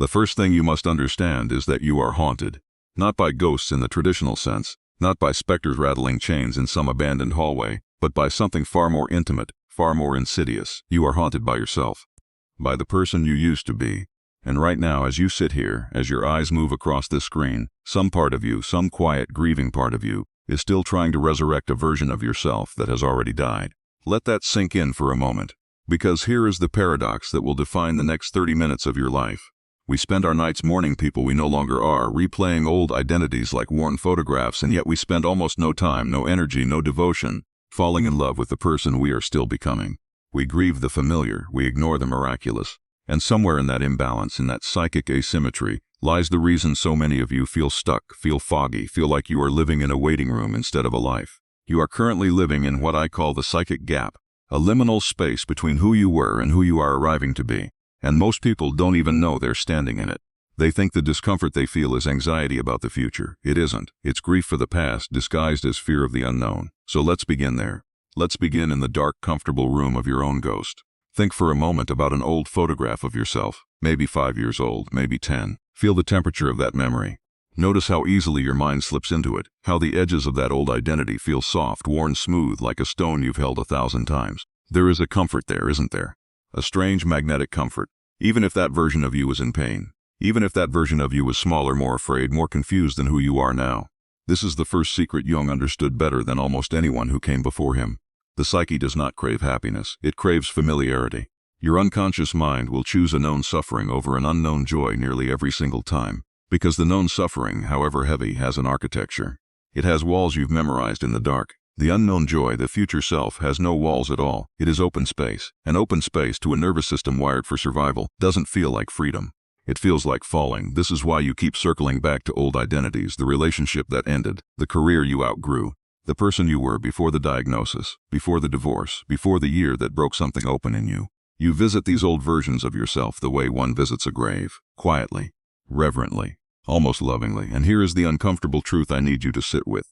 The first thing you must understand is that you are haunted. Not by ghosts in the traditional sense, not by specters rattling chains in some abandoned hallway, but by something far more intimate, far more insidious. You are haunted by yourself. By the person you used to be. And right now, as you sit here, as your eyes move across this screen, some part of you, some quiet, grieving part of you, is still trying to resurrect a version of yourself that has already died. Let that sink in for a moment. Because here is the paradox that will define the next 30 minutes of your life. We spend our nights mourning people we no longer are, replaying old identities like worn photographs, and yet we spend almost no time, no energy, no devotion, falling in love with the person we are still becoming. We grieve the familiar, we ignore the miraculous. And somewhere in that imbalance, in that psychic asymmetry, lies the reason so many of you feel stuck, feel foggy, feel like you are living in a waiting room instead of a life. You are currently living in what I call the psychic gap, a liminal space between who you were and who you are arriving to be. And most people don't even know they're standing in it. They think the discomfort they feel is anxiety about the future. It isn't. It's grief for the past disguised as fear of the unknown. So let's begin there. Let's begin in the dark, comfortable room of your own ghost. Think for a moment about an old photograph of yourself, maybe 5 years old, maybe 10. Feel the temperature of that memory. Notice how easily your mind slips into it, how the edges of that old identity feel soft, worn smooth like a stone you've held 1,000 times. There is a comfort there, isn't there? A strange magnetic comfort. Even if that version of you was in pain. Even if that version of you was smaller, more afraid, more confused than who you are now. This is the first secret Jung understood better than almost anyone who came before him. The psyche does not crave happiness, it craves familiarity. Your unconscious mind will choose a known suffering over an unknown joy nearly every single time. Because the known suffering, however heavy, has an architecture. It has walls you've memorized in the dark. The unknown joy, the future self, has no walls at all. It is open space. An open space to a nervous system wired for survival doesn't feel like freedom. It feels like falling. This is why you keep circling back to old identities, the relationship that ended, the career you outgrew, the person you were before the diagnosis, before the divorce, before the year that broke something open in you. You visit these old versions of yourself the way one visits a grave, quietly, reverently, almost lovingly. And here is the uncomfortable truth I need you to sit with.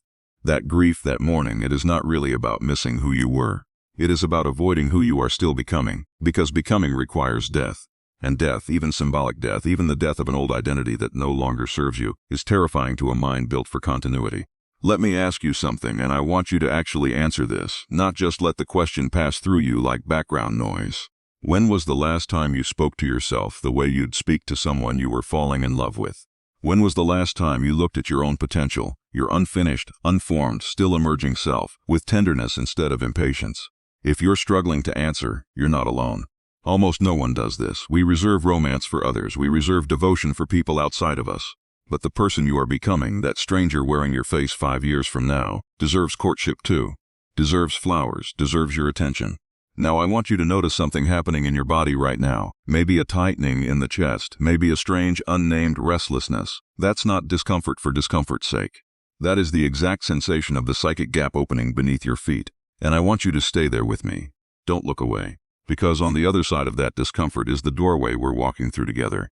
That grief, that mourning, it is not really about missing who you were. It is about avoiding who you are still becoming, because becoming requires death. And death, even symbolic death, even the death of an old identity that no longer serves you, is terrifying to a mind built for continuity. Let me ask you something, and I want you to actually answer this, not just let the question pass through you like background noise. When was the last time you spoke to yourself the way you'd speak to someone you were falling in love with? When was the last time you looked at your own potential, your unfinished, unformed, still emerging self, with tenderness instead of impatience? If you're struggling to answer, you're not alone. Almost no one does this. We reserve romance for others. We reserve devotion for people outside of us. But the person you are becoming, that stranger wearing your face 5 years from now, deserves courtship too. Deserves flowers, deserves your attention. Now I want you to notice something happening in your body right now. Maybe a tightening in the chest, maybe a strange unnamed restlessness. That's not discomfort for discomfort's sake. That is the exact sensation of the psychic gap opening beneath your feet. And I want you to stay there with me. Don't look away. Because on the other side of that discomfort is the doorway we're walking through together.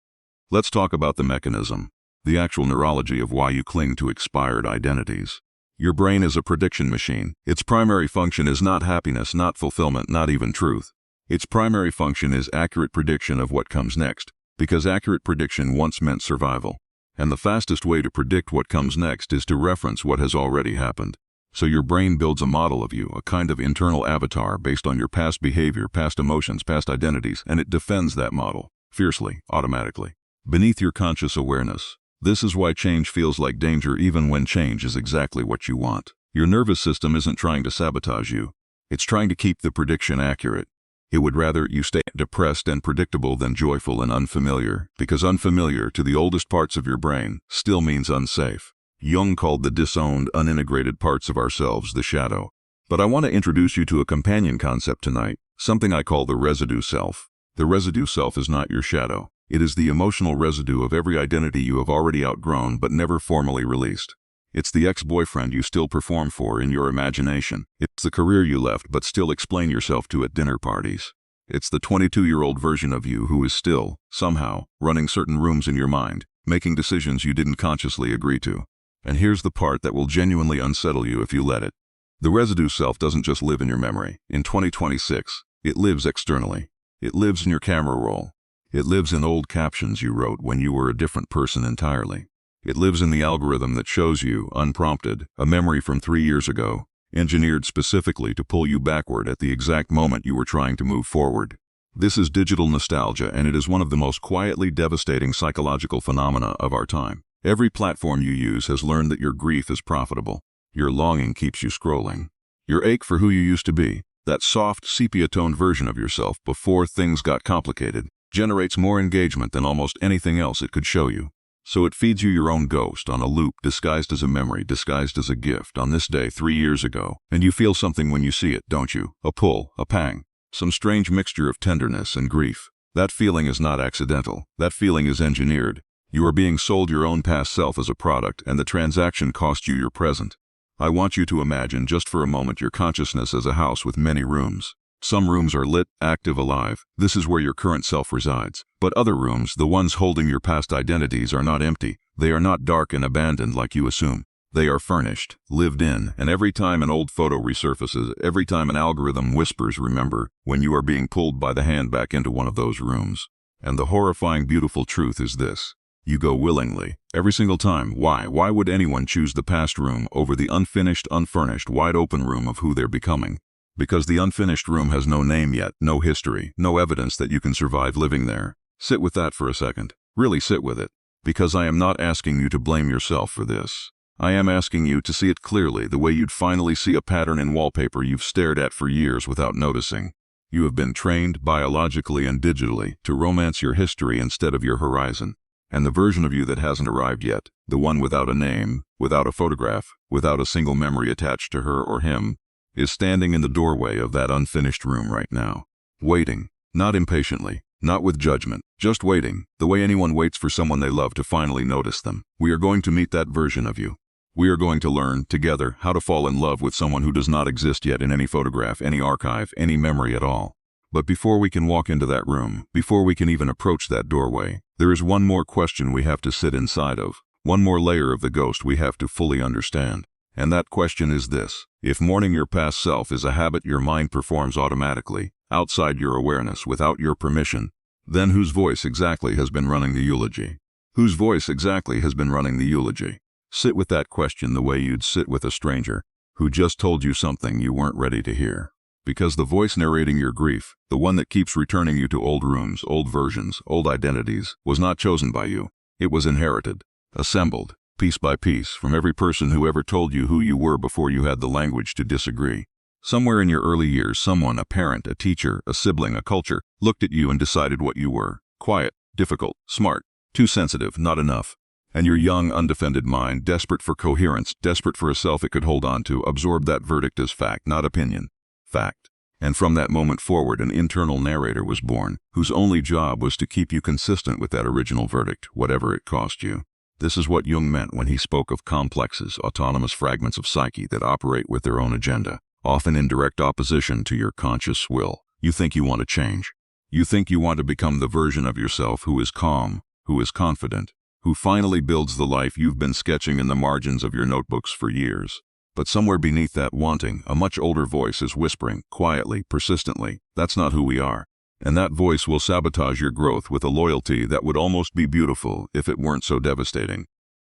Let's talk about the mechanism, the actual neurology of why you cling to expired identities. Your brain is a prediction machine. Its primary function is not happiness, not fulfillment, not even truth. Its primary function is accurate prediction of what comes next, because accurate prediction once meant survival. And the fastest way to predict what comes next is to reference what has already happened. So your brain builds a model of you, a kind of internal avatar based on your past behavior, past emotions, past identities, and it defends that model, fiercely, automatically, beneath your conscious awareness. This is why change feels like danger even when change is exactly what you want. Your nervous system isn't trying to sabotage you. It's trying to keep the prediction accurate. It would rather you stay depressed and predictable than joyful and unfamiliar, because unfamiliar to the oldest parts of your brain still means unsafe. Jung called the disowned, unintegrated parts of ourselves the shadow. But I want to introduce you to a companion concept tonight, something I call the residue self. The residue self is not your shadow. It is the emotional residue of every identity you have already outgrown but never formally released. It's the ex-boyfriend you still perform for in your imagination. It's the career you left but still explain yourself to at dinner parties. It's the 22-year-old version of you who is still, somehow, running certain rooms in your mind, making decisions you didn't consciously agree to. And here's the part that will genuinely unsettle you if you let it. The residue self doesn't just live in your memory. In 2026, it lives externally. It lives in your camera roll. It lives in old captions you wrote when you were a different person entirely. It lives in the algorithm that shows you, unprompted, a memory from 3 years ago, engineered specifically to pull you backward at the exact moment you were trying to move forward. This is digital nostalgia, and it is one of the most quietly devastating psychological phenomena of our time. Every platform you use has learned that your grief is profitable. Your longing keeps you scrolling. Your ache for who you used to be, that soft, sepia-toned version of yourself before things got complicated, generates more engagement than almost anything else it could show you. So it feeds you your own ghost on a loop, disguised as a memory, disguised as a gift, on this day 3 years ago. And you feel something when you see it, don't you? A pull, a pang, some strange mixture of tenderness and grief. That feeling is not accidental. That feeling is engineered. You are being sold your own past self as a product, and the transaction cost you your present. I want you to imagine just for a moment your consciousness as a house with many rooms. Some rooms are lit, active, alive. This is where your current self resides. But other rooms, the ones holding your past identities, are not empty. They are not dark and abandoned like you assume. They are furnished, lived in, and every time an old photo resurfaces, every time an algorithm whispers remember, when you are being pulled by the hand back into one of those rooms. And the horrifying, beautiful truth is this. You go willingly, every single time. Why? Why would anyone choose the past room over the unfinished, unfurnished, wide-open room of who they're becoming? Because the unfinished room has no name yet, no history, no evidence that you can survive living there. Sit with that for a second. Really sit with it. Because I am not asking you to blame yourself for this. I am asking you to see it clearly, the way you'd finally see a pattern in wallpaper you've stared at for years without noticing. You have been trained, biologically and digitally, to romance your history instead of your horizon. And the version of you that hasn't arrived yet, the one without a name, without a photograph, without a single memory attached to her or him, is standing in the doorway of that unfinished room right now. Waiting. Not impatiently. Not with judgment. Just waiting, the way anyone waits for someone they love to finally notice them. We are going to meet that version of you. We are going to learn, together, how to fall in love with someone who does not exist yet in any photograph, any archive, any memory at all. But before we can walk into that room, before we can even approach that doorway, there is one more question we have to sit inside of, one more layer of the ghost we have to fully understand. And that question is this. If mourning your past self is a habit your mind performs automatically, outside your awareness, without your permission, then whose voice exactly has been running the eulogy? Whose voice exactly has been running the eulogy? Sit with that question the way you'd sit with a stranger who just told you something you weren't ready to hear. Because the voice narrating your grief, the one that keeps returning you to old rooms, old versions, old identities, was not chosen by you. It was inherited, assembled, piece by piece, from every person who ever told you who you were before you had the language to disagree. Somewhere in your early years, someone, a parent, a teacher, a sibling, a culture, looked at you and decided what you were. Quiet, difficult, smart, too sensitive, not enough. And your young, undefended mind, desperate for coherence, desperate for a self it could hold on to, absorbed that verdict as fact, not opinion. Fact. And from that moment forward, an internal narrator was born, whose only job was to keep you consistent with that original verdict, whatever it cost you. This is what Jung meant when he spoke of complexes, autonomous fragments of psyche that operate with their own agenda, often in direct opposition to your conscious will. You think you want to change. You think you want to become the version of yourself who is calm, who is confident, who finally builds the life you've been sketching in the margins of your notebooks for years. But somewhere beneath that wanting, a much older voice is whispering, quietly, persistently, that's not who we are. And that voice will sabotage your growth with a loyalty that would almost be beautiful if it weren't so devastating.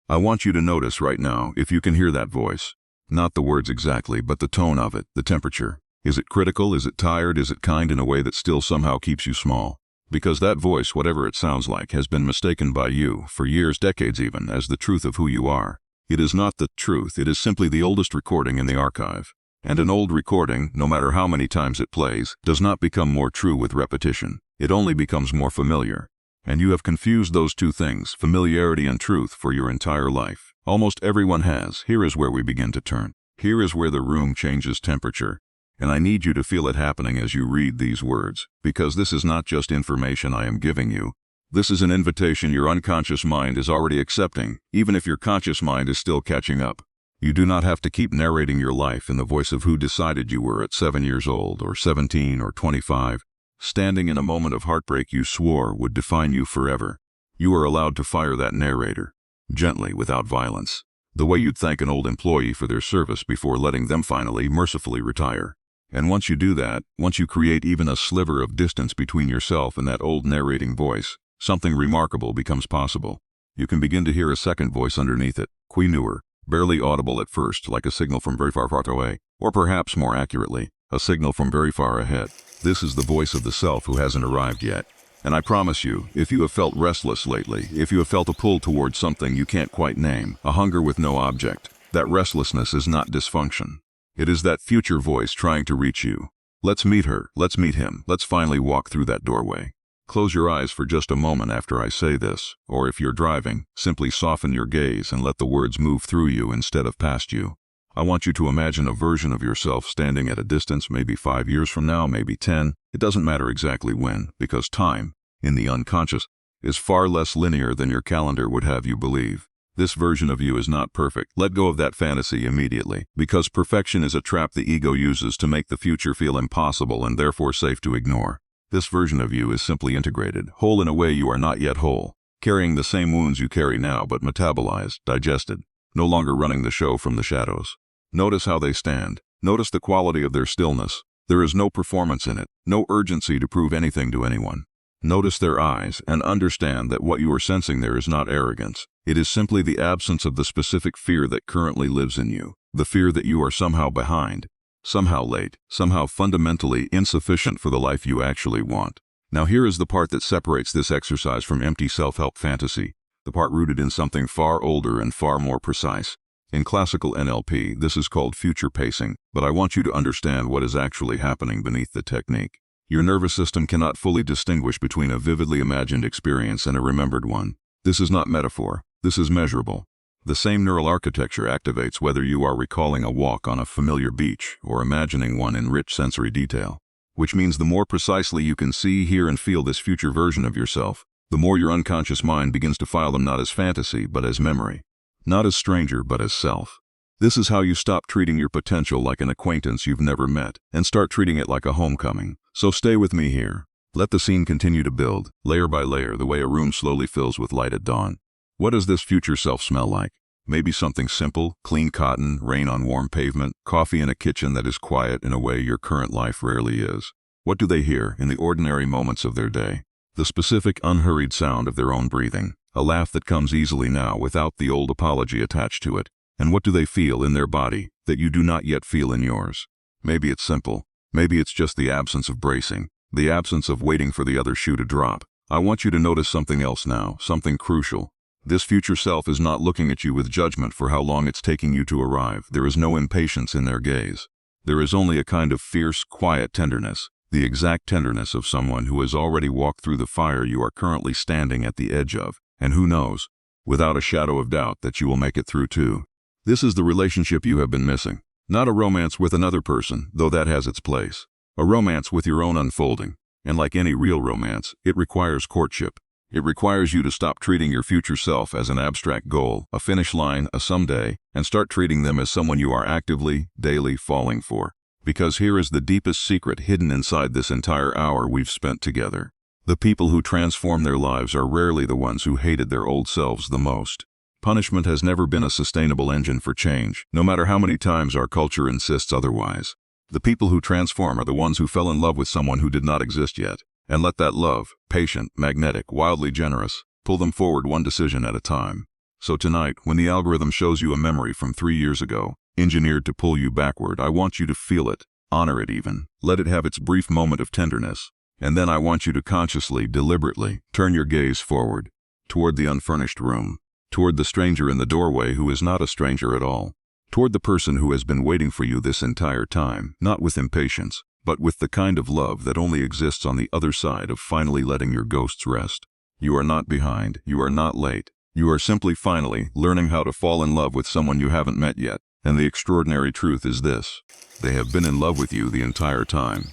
I want you to notice right now, if you can hear that voice. Not the words exactly, but the tone of it, the temperature. Is it critical? Is it tired? Is it kind in a way that still somehow keeps you small? Because that voice, whatever it sounds like, has been mistaken by you, for years, decades even, as the truth of who you are. It is not the truth, it is simply the oldest recording in the archive. And an old recording, no matter how many times it plays, does not become more true with repetition. It only becomes more familiar. And you have confused those two things, familiarity and truth, for your entire life. Almost everyone has. Here is where we begin to turn. Here is where the room changes temperature. And I need you to feel it happening as you read these words, because this is not just information I am giving you. This is an invitation your unconscious mind is already accepting, even if your conscious mind is still catching up. You do not have to keep narrating your life in the voice of who decided you were at 7 years old, or 17, or 25. Standing in a moment of heartbreak you swore would define you forever. You are allowed to fire that narrator, gently, without violence, the way you'd thank an old employee for their service before letting them finally, mercifully retire. And once you do that, once you create even a sliver of distance between yourself and that old narrating voice, something remarkable becomes possible. You can begin to hear a second voice underneath it, newer, barely audible at first, like a signal from very far away, or perhaps more accurately, a signal from very far ahead. This is the voice of the self who hasn't arrived yet. And I promise you, if you have felt restless lately, if you have felt a pull towards something you can't quite name, a hunger with no object, that restlessness is not dysfunction. It is that future voice trying to reach you. Let's meet her, let's meet him, let's finally walk through that doorway. Close your eyes for just a moment after I say this, or if you're driving, simply soften your gaze and let the words move through you instead of past you. I want you to imagine a version of yourself standing at a distance, maybe 5 years from now, maybe 10. It doesn't matter exactly when, because time, in the unconscious, is far less linear than your calendar would have you believe. This version of you is not perfect. Let go of that fantasy immediately, because perfection is a trap the ego uses to make the future feel impossible and therefore safe to ignore. This version of you is simply integrated, whole in a way you are not yet whole, carrying the same wounds you carry now but metabolized, digested, no longer running the show from the shadows. Notice how they stand. Notice the quality of their stillness. There is no performance in it, no urgency to prove anything to anyone. Notice their eyes and understand that what you are sensing there is not arrogance. It is simply the absence of the specific fear that currently lives in you, the fear that you are somehow behind, somehow late, somehow fundamentally insufficient for the life you actually want. Now here is the part that separates this exercise from empty self-help fantasy, the part rooted in something far older and far more precise. In classical NLP, this is called future pacing, but I want you to understand what is actually happening beneath the technique. Your nervous system cannot fully distinguish between a vividly imagined experience and a remembered one. This is not metaphor. This is measurable. The same neural architecture activates whether you are recalling a walk on a familiar beach or imagining one in rich sensory detail. Which means the more precisely you can see, hear, and feel this future version of yourself, the more your unconscious mind begins to file them not as fantasy but as memory. Not as stranger but as self. This is how you stop treating your potential like an acquaintance you've never met and start treating it like a homecoming. So stay with me here. Let the scene continue to build, layer by layer, the way a room slowly fills with light at dawn. What does this future self smell like? Maybe something simple, clean cotton, rain on warm pavement, coffee in a kitchen that is quiet in a way your current life rarely is. What do they hear in the ordinary moments of their day? The specific, unhurried sound of their own breathing, a laugh that comes easily now without the old apology attached to it. And what do they feel in their body that you do not yet feel in yours? Maybe it's simple. Maybe it's just the absence of bracing, the absence of waiting for the other shoe to drop. I want you to notice something else now, something crucial. This future self is not looking at you with judgment for how long it's taking you to arrive. There is no impatience in their gaze. There is only a kind of fierce, quiet tenderness, the exact tenderness of someone who has already walked through the fire you are currently standing at the edge of, and who knows, without a shadow of doubt, that you will make it through too. This is the relationship you have been missing. Not a romance with another person, though that has its place. A romance with your own unfolding. And like any real romance, it requires courtship. It requires you to stop treating your future self as an abstract goal, a finish line, a someday, and start treating them as someone you are actively, daily falling for. Because here is the deepest secret hidden inside this entire hour we've spent together. The people who transform their lives are rarely the ones who hated their old selves the most. Punishment has never been a sustainable engine for change, no matter how many times our culture insists otherwise. The people who transform are the ones who fell in love with someone who did not exist yet, and let that love, patient, magnetic, wildly generous, pull them forward one decision at a time. So tonight, when the algorithm shows you a memory from 3 years ago, engineered to pull you backward, I want you to feel it, honor it even, let it have its brief moment of tenderness, and then I want you to consciously, deliberately, turn your gaze forward, toward the unfurnished room, toward the stranger in the doorway who is not a stranger at all, toward the person who has been waiting for you this entire time, not with impatience, but with the kind of love that only exists on the other side of finally letting your ghosts rest. You are not behind, you are not late, you are simply finally learning how to fall in love with someone you haven't met yet. And the extraordinary truth is this: they have been in love with you the entire time.